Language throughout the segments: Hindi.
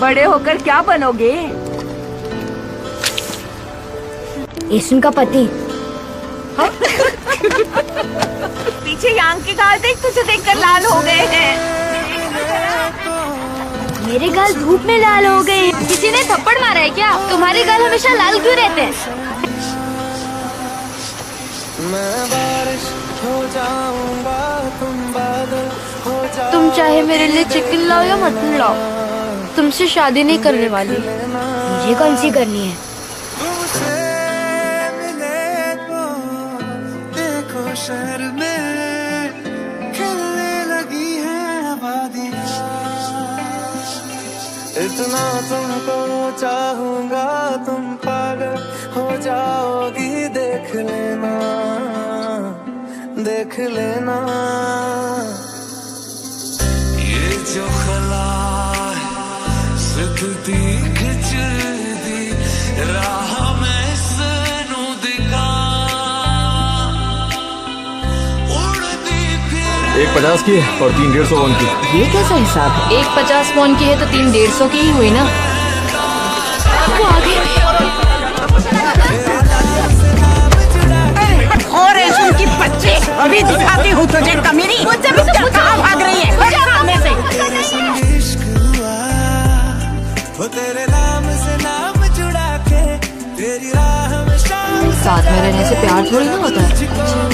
बड़े होकर क्या बनोगे? एसन का पति। पीछे यांग के गाल देख, तुझे देखकर लाल हो गए हैं। मेरे गाल धूप में लाल हो गए। किसी ने थप्पड़ मारा है क्या? तुम्हारे गाल हमेशा लाल क्यों रहते हैं? मैं बारिश हो जाऊंगा, तुम बादल हो जाओ। तुम चाहे मेरे लिए चिकन लाओ या मटन लाओ, तुमसे शादी नहीं करने वाली। मुझे कौन सी करनी है? तुमसे मिले तो देखो शहर में खिलने लगी है आबादियाँ। इतना तुमको चाहूंगा, तुम पागल हो जाओगी। देख लेना, देख लेना। ये जो खला सिद्धि खिंच दी राह में सनू दिखा। उड़ती फिर 150 की और 3 150 वॉन की। ये कैसा हिसाब है? 150 वॉन की है तो 3 150 की ही हुई ना। वो आ गई। और उनकी बच्चे अभी दिखाती हूँ तुझे कमीनी। मुझसे भी तो कहाँ भाग रही है? सामने से। इश्क हुआ वो तेरे नाम से नाम जुड़ा के तेरी राह में शाम साथ में रहने से प्यार थोड़ी ना होता है।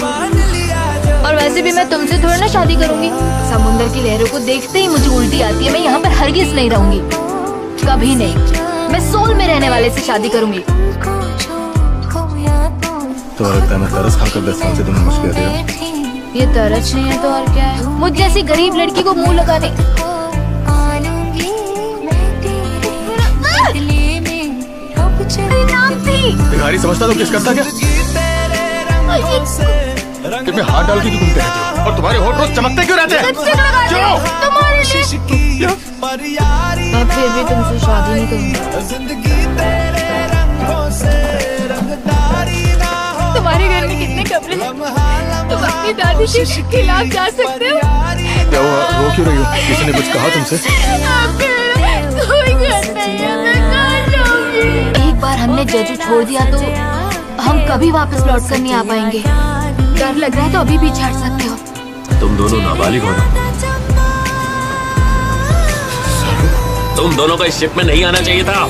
मान लिया जो। और वैसे भी मैं तुमसे थोड़ी ना शादी करूंगी। समुंदर की लहरों को देखते ही मुझे उल्टी आती है। मैं यहाँ पर हरगिज नहीं रहूंगी, कभी नहीं। मैं सोल में रहने वाले से शादी करूंगी। तो लगता है मैं तरस खाकर 10 साल से तुम्हें मुझ कह दिया। ये तरस नहीं है तो और क्या है? मुझ जैसी गरीब लड़की को मुंह लगाने। भिखारी समझता तो किस करता क्या? कि मैं हाथ डाल के तुम कहते हो और तुम्हारे होठ रोज चमकते क्यों रहते हैं? क्यों? मैं फिर भी तुमसे शादी नहीं करूंगी। जिंदगी तेरे रंगों से रंगदारी ना हो। तुम्हारे घर में कितने कपड़े हैं? तुम अपनी दादी के खिलाफ जा सकते हो। क्या हुआ, रो क्यों रही हो? किसी ने कुछ कहा तुमसे? कोई घर नहीं है, मैं कहाँ जाऊंगी? एक बार हमने जजू छोड़ दिया तो हम कभी वापस लौट कर नहीं आ पाएंगे। डर लग रहा है तो अभी भी छड़ सकते हो। तुम दोनों नाबालिग हो ना? तुम दोनों को इस शिप में नहीं आना चाहिए था।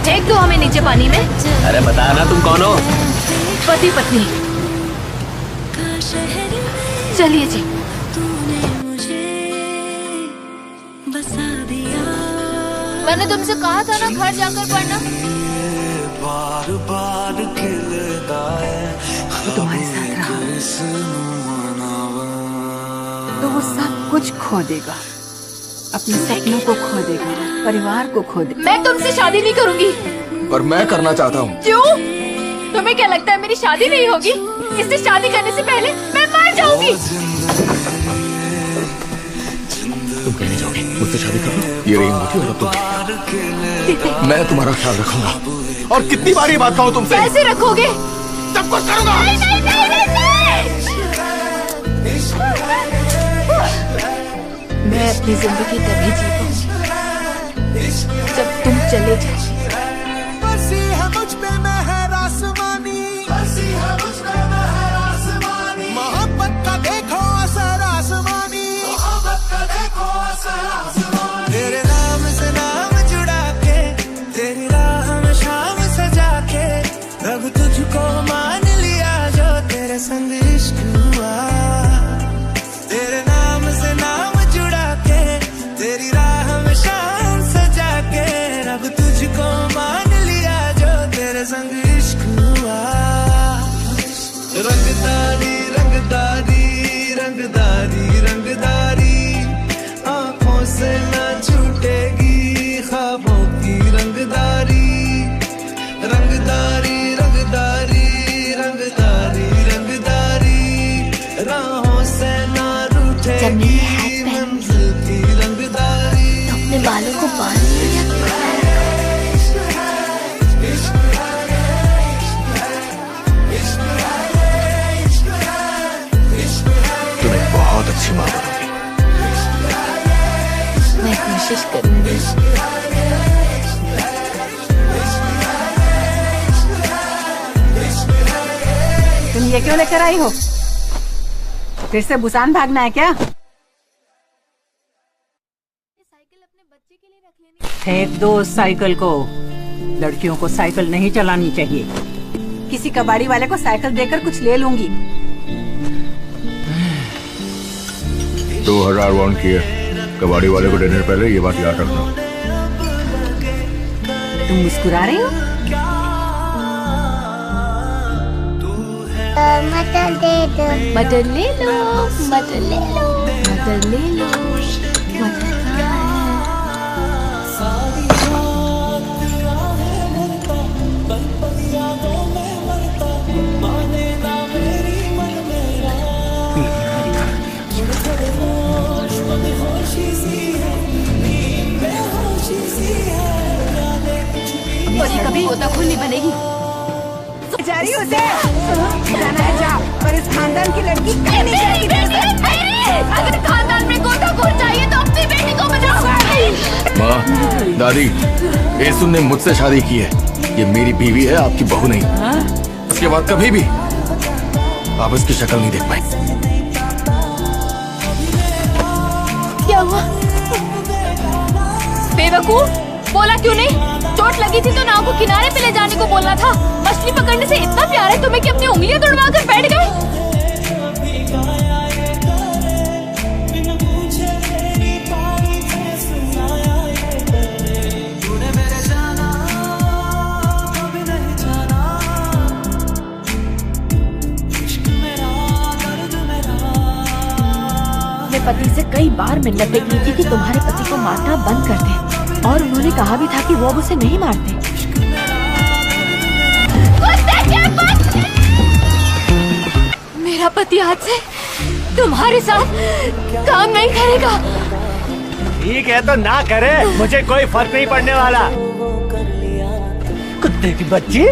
फेंक दो हमें नीचे पानी में। अरे बता ना तुम कौन हो? पति पत्नी। चलिए जी। मैंने तुमसे कहा था ना घर जाकर पढ़ना। बार बार खिलता है वो तुम्हारे साथ रहा तो वो सब कुछ खो देगा। अपने सपनों को खो देगा, परिवार को खो देगा। मैं तुमसे शादी नहीं करूंगी। पर मैं करना चाहता हूँ। क्यों? तुम्हें क्या लगता है मेरी शादी नहीं होगी? इससे शादी करने से पहले मैं मर जाऊंगी। तुम कहीं नहीं जाओगी, मुझसे शादी कर लो। ये रिंग होती और तुम। मैं तुम्हारा ख्याल रखूंगा। और कितनी बार ये बात कहूँ तुमसे? कैसे रखोगे? सब कुछ करूंगा। नहीं, नहीं, नहीं, नहीं, मैं अपनी जिंदगी तभी जी पाऊंगी जब तुम चले जाओ। बसी है मुझ पे मेहर आसमानी, बसी है मुझ पे मेहर आसमानी। मोहब्बत का देखो असर आसमानी, मोहब्बत का देखो असर आसमानी। तेरे नाम से नाम जुड़ा के तेरी राह में शाम सजा के रब तुझको मान लिया जो तेरे संग इश्क हुआ। तेरे नाम से नाम जुड़ा के तेरी राह में शाम सजा के रब तुझको मान लिया जो तेरे संग इश्क हुआ। रंगदारी रंगदारी रंगदारी रंगदारी आंखों से ना छूटेगी ख्वाबों की रंगदारी। रंगदारी रंगदारी रंगदारी रंगदारी राहों से ना रूठेगी मंजिल की रंगदारी। अपने बालों को बांध लिया। तुम एक बहुत अच्छी माँ बनोगी। मैं खुश कोशिश करूंगी। तुम ये क्यों लेकर आई हो? फिर से बुसान भागना है क्या? साइकिल अपने बच्चे के लिए रख लेनी। फेंक दो उस साइकिल को। लड़कियों को साइकिल नहीं चलानी चाहिए। किसी कबाड़ी वाले को साइकिल देकर कुछ ले लूंगी। 2000 वॉन किए। कबाड़ी वाले को देने से पहले ये बात याद रखना। तुम मुस्कुरा रही हो? मटर दे दो। मटर ले लो, मटर ले लो, मटर ले लो, मटर कहाँ है? और ये कभी गोताखोर नहीं बनेगी। जा रही हो उसे? जाना है जा, पर इस खानदान की लड़की कहीं नहीं जाएगी। अगर खानदान में गोताखोर चाहिए तो अपनी बेटी को बचाओ। माँ, दादी, येसुन ने मुझसे शादी की है। ये मेरी बीवी है, आपकी बहू नहीं। उसके बाद कभी भी आप इसकी शक्ल नहीं देख पाए। क्या हुआ? बेवकूफ, बोला क्यों नहीं? चोट लगी थी तो नाव को किनारे पे ले जाने को बोलना था। मछली पकड़ने से इतना प्यार है तुम्हें कि अपनी उंगलियां तुड़वा कर बैठ गए। मैं पति से कई बार मिन्नतें की थी कि तुम्हारे पति को मारना बंद कर दे, और उन्होंने कहा भी था कि वो अब उसे नहीं मारते। मेरा पति आज से तुम्हारे साथ काम नहीं करेगा। ठीक है तो ना करे, मुझे कोई फर्क नहीं पड़ने वाला। कुत्ते की बच्ची,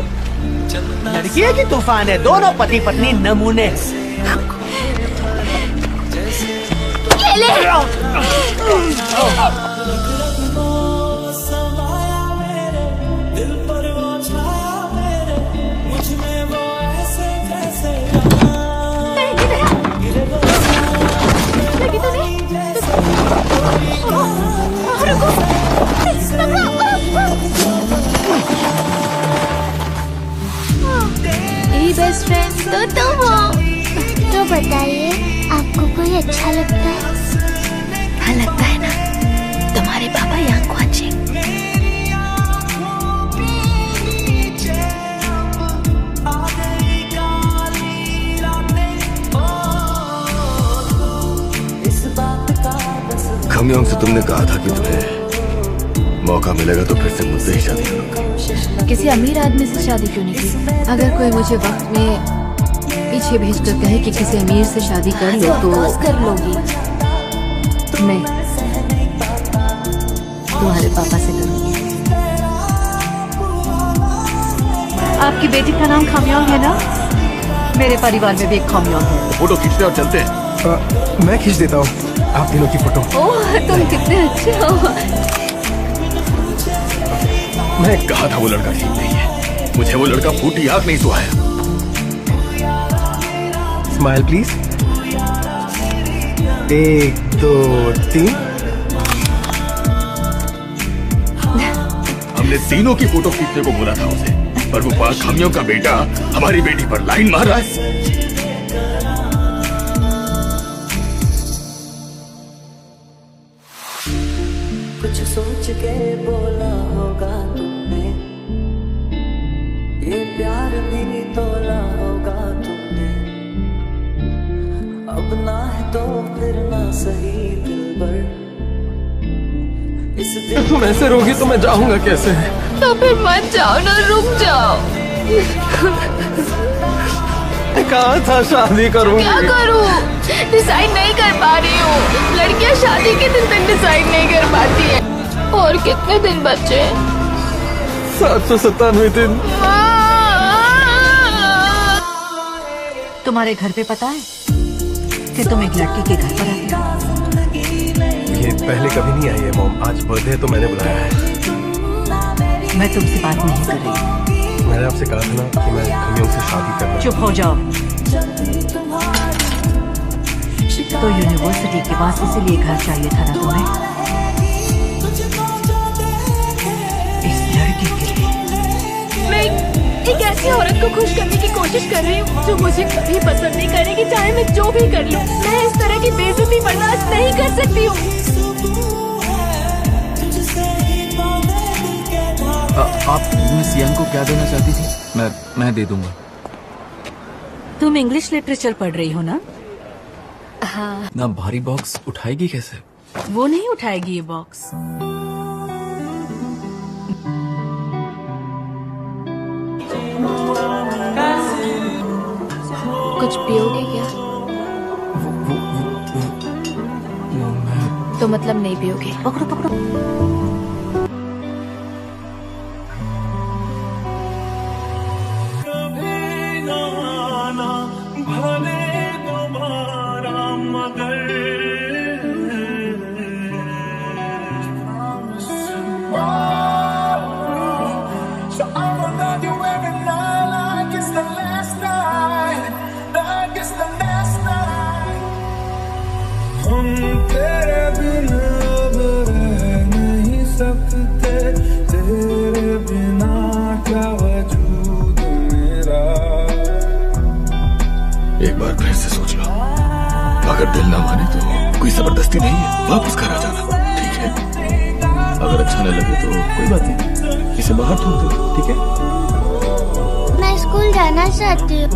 लड़की है कि तूफान है? दोनों पति पत्नी नमूने। ये ले। बेस्ट फ्रेंड तो तुम हो। तो बताइए, आपको कोई अच्छा लगता है? हाँ लगता है ना, तुम्हारे पापा यहाँ वाचिंग। खमयोंग से तुमने कहा था कि तुम्हें मौका मिलेगा तो फिर से मुझसे ही शादी करोगे। किसी अमीर आदमी से शादी क्यों नहीं की? अगर कोई मुझे वक्त में पीछे भेजकर कहे कि किसी अमीर से शादी कर लो तो कर लोगी। नहीं, तुम्हारे पापा से करूंगी। आपकी बेटी का नाम खमयोंग है ना? मेरे परिवार में भी एक खमयोंग है। फोटो खींचते और चलते हैं। मैं खींच देता हूँ आप तीनों की फोटो। ओह, तुम कितने अच्छे हो। मैं कहा था वो लड़का ठीक नहीं है। मुझे वो लड़का फूटी आंख नहीं सुहाया। Smile please. 1 2 3। हमने तीनों की फोटो खींचने को बोला था उसे, पर वो पाक खमियों का बेटा हमारी बेटी पर लाइन मार रहा है। कुछ सोच के बोला होगा तुमने, ये प्यार भी तोला होगा तुमने। अब ना है तो फिर ना सही दिलबर। इस दिल तुम ऐसे रोगी तो मैं जाऊंगा कैसे? तो फिर मत जाओ ना, रुक जाओ। कहा था शादी करूंगी। क्या करूं? डिसाइड नहीं कर पा रही हूँ। लड़कियां शादी के दिन तक डिसाइड नहीं कर पाती है। और कितने दिन बचे? 797 दिन। तुम्हारे घर पे पता है कि तुम एक लड़की के घर पर आते हो? ये पहले कभी नहीं आई है मॉम, आज बर्थडे है तो मैंने बुलाया है। मैं तुमसे बात नहीं कर रही। मैंने आपसे कहा था ना कि मैं खमियों से शादी करना। चुप हो जाओ। तो यूनिवर्सिटी के पास इसीलिए घर चाहिए था ना तुम्हें, इस लड़के के लिए। मैं एक ऐसी औरत को खुश करने की कोशिश कर रही हूँ जो मुझे कभी पसंद नहीं करेगी, चाहे मैं जो भी कर लूँ। मैं इस तरह की बेइज्जती बर्दाश्त नहीं कर सकती हूँ। आप मिस यंग को क्या देना चाहती थी? मैं दे दूंगा। तुम इंग्लिश लिटरेचर पढ़ रही हो ना? हाँ। ना भारी बॉक्स उठाएगी कैसे? वो नहीं उठाएगी ये बॉक्स। कुछ पियोगे क्या? तो मतलब नहीं पियोगे? पकड़ो पकड़ो। एक बार फिर से सोच लो, अगर दिल ना माने तो कोई जबरदस्ती नहीं है, वापस घर आ जाना, ठीक है? अगर अच्छा न लगे तो कोई बात नहीं, इसे बाहर थूक दो, ठीक है? मैं स्कूल जाना चाहती हूँ।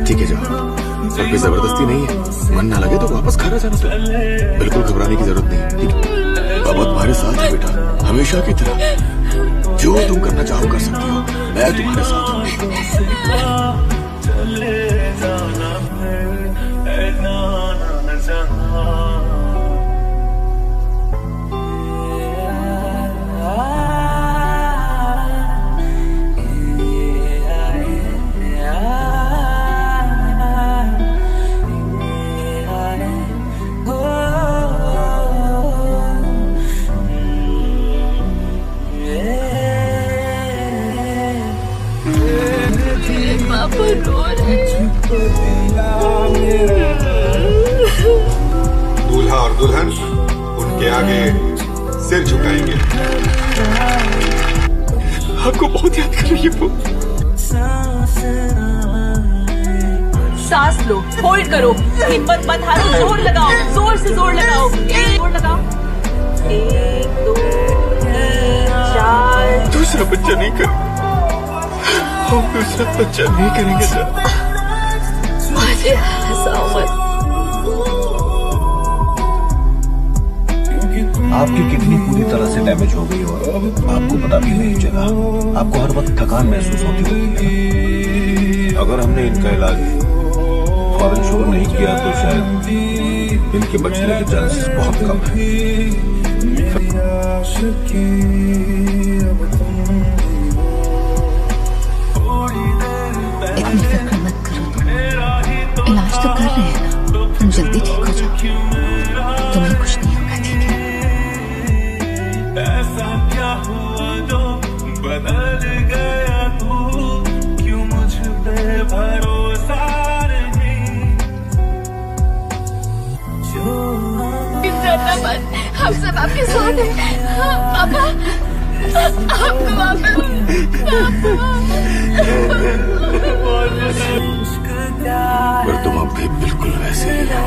ठीक है जाओ, पर कोई जबरदस्ती नहीं है। मन ना लगे तो वापस घर आ जाना। तो बिल्कुल घबराने की जरूरत नहीं, ठीक है? बाबा तुम्हारे साथ है बेटा, हमेशा की तरह। जो तुम करना चाहो कर सकती हो, मैं तुम्हारे साथ हूँ। दूल्हा और दुल्हन उनके आगे सिर झुकाएंगे। आपको बहुत याद कर रही है वो। सांस लो, होल्ड करो, हिम्मत मत हारो, जोर लगाओ, जोर से जोर लगाओ, जोर लगाओ। 1 2 3 4। दूसरा बच्चा नहीं कर, हम दूसरा बच्चा नहीं करेंगे सर। मुझे हंसाओ मत। आपकी किडनी पूरी तरह से डैमेज हो गई और आपको पता भी नहीं चला। आपको हर वक्त थकान महसूस होती है। अगर हमने इनका इलाज फौरन शुरू नहीं किया तो शायद इनके बचने के चांसेस बहुत कम हैं। इतनी फिक्र मत करो, इलाज तो कर रहे हैं ना, तुम जल्दी ठीक हो जाओ, तुम्हें कुछ नहीं होगा, ठीक है? ऐसा क्या हुआ जो बदल गया तू, क्यों मुझ पे भरोसा नहीं? डरना मत, हम सब आपके साथ हैं। पापा, आपको पर तुम अब भी बिल्कुल वैसे ही हो।